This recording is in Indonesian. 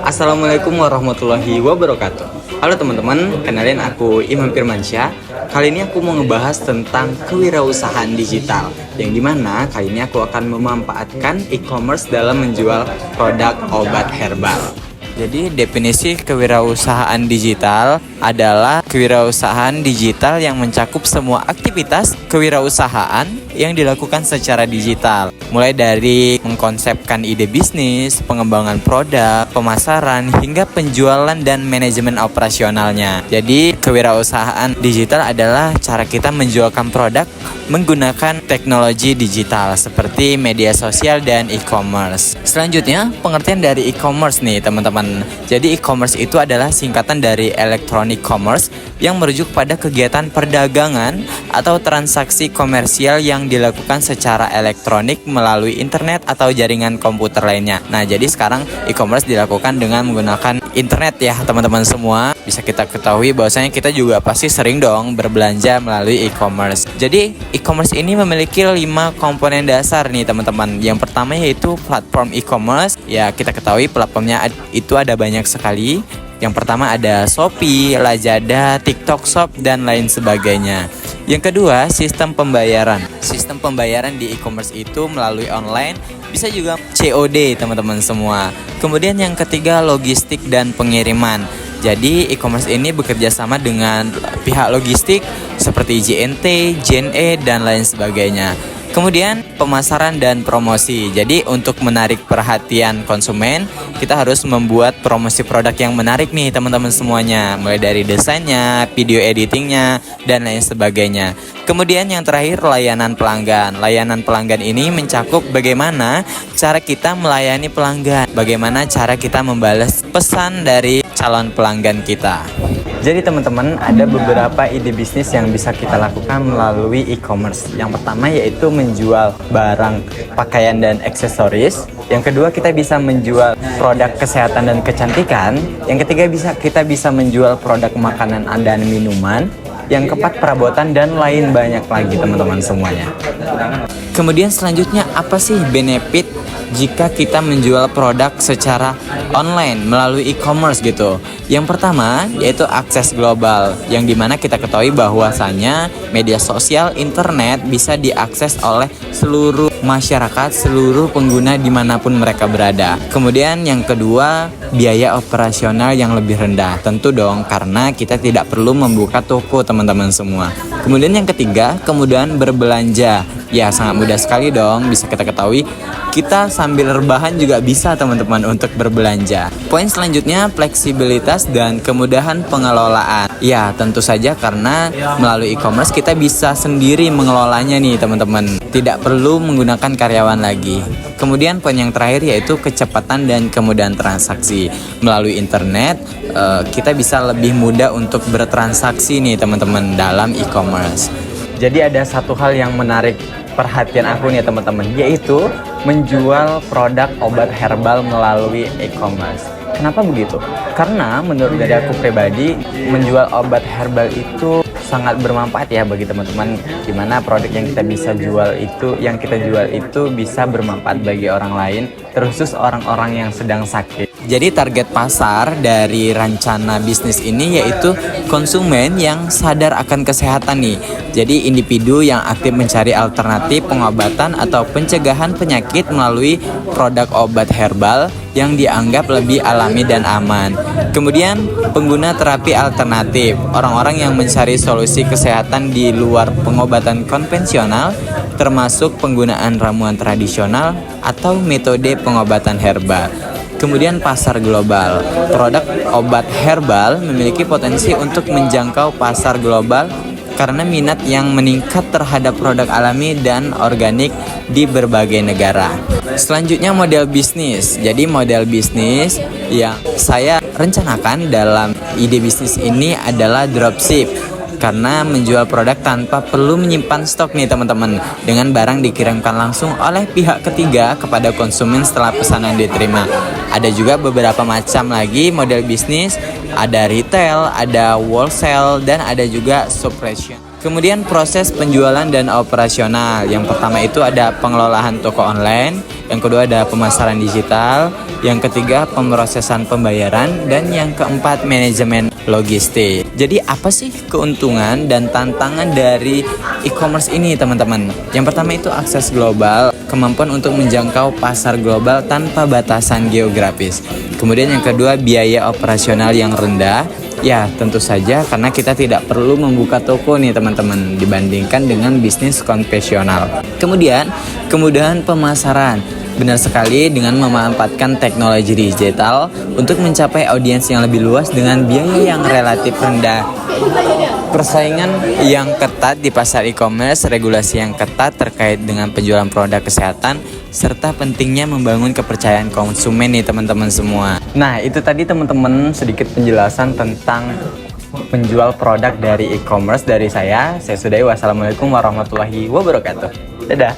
Assalamualaikum warahmatullahi wabarakatuh. Halo teman-teman, kenalin aku Imam Firmansyah. Kali ini aku mau ngebahas tentang kewirausahaan digital, yang dimana kali ini aku akan memanfaatkan e-commerce dalam menjual produk obat herbal. Jadi definisi kewirausahaan digital adalah kewirausahaan digital yang mencakup semua aktivitas kewirausahaan yang dilakukan secara digital. Mulai dari mengkonsepkan ide bisnis, pengembangan produk, pemasaran, hingga penjualan dan manajemen operasionalnya. Jadi kewirausahaan digital adalah cara kita menjualkan produk menggunakan teknologi digital seperti media sosial dan e-commerce. Selanjutnya, pengertian dari e-commerce nih teman-teman. Jadi e-commerce itu adalah singkatan dari electronic commerce yang merujuk pada kegiatan perdagangan atau transaksi komersial yang dilakukan secara elektronik melalui internet atau jaringan komputer lainnya. Nah, jadi sekarang e-commerce dilakukan dengan menggunakan internet ya teman-teman semua. Bisa kita ketahui bahwasanya kita juga pasti sering dong berbelanja melalui e-commerce. Jadi e-commerce ini memiliki 5 komponen dasar nih teman-teman. Yang pertama yaitu platform e-commerce. Ya, kita ketahui platformnya itu ada banyak sekali. Yang pertama ada Shopee, Lazada, TikTok Shop, dan lain sebagainya. Yang kedua, sistem pembayaran. Sistem pembayaran di e-commerce itu melalui online, bisa juga COD teman-teman semua. Kemudian yang ketiga, logistik dan pengiriman. Jadi e-commerce ini bekerja sama dengan pihak logistik seperti JNT, JNE, dan lain sebagainya. Kemudian pemasaran dan promosi. Jadi untuk menarik perhatian konsumen, kita harus membuat promosi produk yang menarik nih teman-teman semuanya. Mulai dari desainnya, video editingnya, dan lain sebagainya. Kemudian yang terakhir, layanan pelanggan. Layanan pelanggan ini mencakup bagaimana cara kita melayani pelanggan, bagaimana cara kita membalas pesan dari calon pelanggan kita. Jadi teman-teman, ada beberapa ide bisnis yang bisa kita lakukan melalui e-commerce. Yang pertama yaitu menjual barang pakaian dan aksesoris. Yang kedua, kita bisa menjual produk kesehatan dan kecantikan. Yang ketiga, kita bisa menjual produk makanan dan minuman. Yang keempat, perabotan, dan lain banyak lagi teman-teman semuanya. Kemudian selanjutnya, apa sih benefit jika kita menjual produk secara online melalui e-commerce gitu? Yang pertama yaitu akses global, yang dimana kita ketahui bahwasanya media sosial internet bisa diakses oleh seluruh masyarakat, seluruh pengguna dimanapun mereka berada. Kemudian yang kedua, biaya operasional yang lebih rendah. Tentu dong, karena kita tidak perlu membuka toko teman-teman semua. Kemudian yang ketiga, kemudahan berbelanja. Ya, sangat mudah sekali dong, bisa kita ketahui. Kita sambil rebahan juga bisa teman-teman untuk berbelanja. Poin selanjutnya, fleksibilitas dan kemudahan pengelolaan. Ya, tentu saja karena melalui e-commerce kita bisa sendiri mengelolanya nih teman-teman. Tidak perlu menggunakan karyawan lagi. Kemudian poin yang terakhir yaitu kecepatan dan kemudahan transaksi. Melalui internet, kita bisa lebih mudah untuk bertransaksi nih teman-teman dalam e-commerce. Jadi ada satu hal yang menarik perhatian aku nih teman-teman, yaitu menjual produk obat herbal melalui e-commerce. Kenapa begitu? Karena menurut dari aku pribadi, menjual obat herbal itu sangat bermanfaat ya bagi teman-teman, dimana produk yang kita bisa jual itu, yang kita jual itu bisa bermanfaat bagi orang lain, terkhusus orang-orang yang sedang sakit. Jadi target pasar dari rencana bisnis ini yaitu konsumen yang sadar akan kesehatan nih. Jadi individu yang aktif mencari alternatif pengobatan atau pencegahan penyakit melalui produk obat herbal yang dianggap lebih alami dan aman. Kemudian pengguna terapi alternatif, orang-orang yang mencari solusi kesehatan di luar pengobatan konvensional, termasuk penggunaan ramuan tradisional atau metode pengobatan herbal. Kemudian pasar global. Produk obat herbal memiliki potensi untuk menjangkau pasar global karena minat yang meningkat terhadap produk alami dan organik di berbagai negara. Selanjutnya model bisnis. Jadi model bisnis yang saya rencanakan dalam ide bisnis ini adalah dropship. Karena menjual produk tanpa perlu menyimpan stok nih teman-teman, dengan barang dikirimkan langsung oleh pihak ketiga kepada konsumen setelah pesanan diterima. Ada juga beberapa macam lagi model bisnis, ada retail, ada wholesale, dan ada juga subscription. Kemudian proses penjualan dan operasional. Yang pertama itu ada pengelolaan toko online, yang kedua ada pemasaran digital, Yang ketiga, pemrosesan pembayaran. Dan yang keempat, manajemen logistik. Jadi apa sih keuntungan dan tantangan dari e-commerce ini teman-teman? Yang pertama itu akses global, kemampuan untuk menjangkau pasar global tanpa batasan geografis. Kemudian yang kedua, biaya operasional yang rendah. Ya, tentu saja karena kita tidak perlu membuka toko nih teman-teman dibandingkan dengan bisnis konvensional. Kemudian, kemudahan pemasaran. Benar sekali, dengan memanfaatkan teknologi digital untuk mencapai audiens yang lebih luas dengan biaya yang relatif rendah. Persaingan yang ketat di pasar e-commerce, regulasi yang ketat terkait dengan penjualan produk kesehatan, serta pentingnya membangun kepercayaan konsumen nih teman-teman semua. Nah, itu tadi teman-teman sedikit penjelasan tentang penjual produk dari e-commerce dari saya. Saya sudahi, wassalamualaikum warahmatullahi wabarakatuh. Dadah.